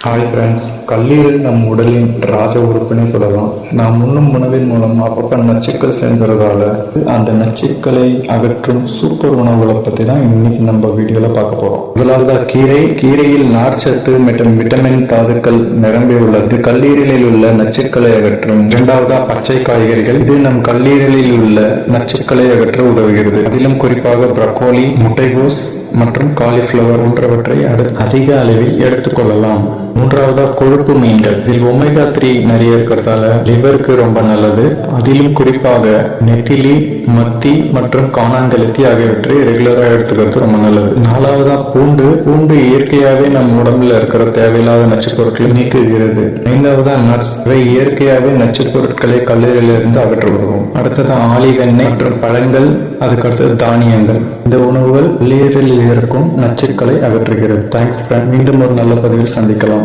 Hi friends, கல்லீரல் நம் உடலின் ராஜ உறுப்புனே சொல்லலாம். நாம் உண்ணும் உணவின் மூலம் அப்பப்போ நச்சுக்கள் சேர்ந்துறதால அந்த நச்சுக்களை அகற்றும் சூப்பர் உணவுகளை பற்றி தான் இன்னைக்கு நம்ம வீடியோவில் பார்க்க போகிறோம். முதலாவதாக கீரையில் நார்ச்சத்து மற்றும் விட்டமின் தாதுக்கள் நிரம்பி உள்ளது கல்லீரலில் உள்ள நச்சுக்களை அகற்றும். இரண்டாவதா பச்சை காய்கறிகள். இது நம் கல்லீரலில் உள்ள நச்சுக்களை அகற்ற உதவுகிறது. அதிலும் குறிப்பாக ப்ரக்கோலி, முட்டைகோஸ் மற்றும் காலிஃப்ளவர் போன்றவற்றை அதிக அளவில் எடுத்துக்கொள்ளலாம். மூன்றாவதா கொழுப்பு மீன்கள். இதில் ஒமேகா 3 நிறைய இருக்கிறதால லிவருக்கு ரொம்ப நல்லது. அதிலும் குறிப்பாக நெத்திலி, மத்தி மற்றும் காணாங்கெழுத்தி ஆகியவற்றை ரெகுலராக எடுத்துக்கிறது ரொம்ப நல்லது. நாலாவதா பூண்டு இயற்கையாகவே நம் உடம்புல இருக்கிற தேவையில்லாத நச்சு பொருட்களை நீக்குகிறது. ஐந்தாவதா நட்ஸ். இவை இயற்கையாகவே நச்சு பொருட்களை கல்லீரலிருந்து அகற்ற உதவும். அடுத்தது ஆலிவ் எண்ணெய் மற்றும் பழங்கள், அதுக்கடுத்தது தானியங்கள். இந்த உணவுகள் கல்லீரலில் இருக்கும் நச்சுக்களை அகற்றுகிறது. தேங்க்ஸ். மீண்டும் ஒரு நல்ல பதிவில் சந்திக்கலாம்.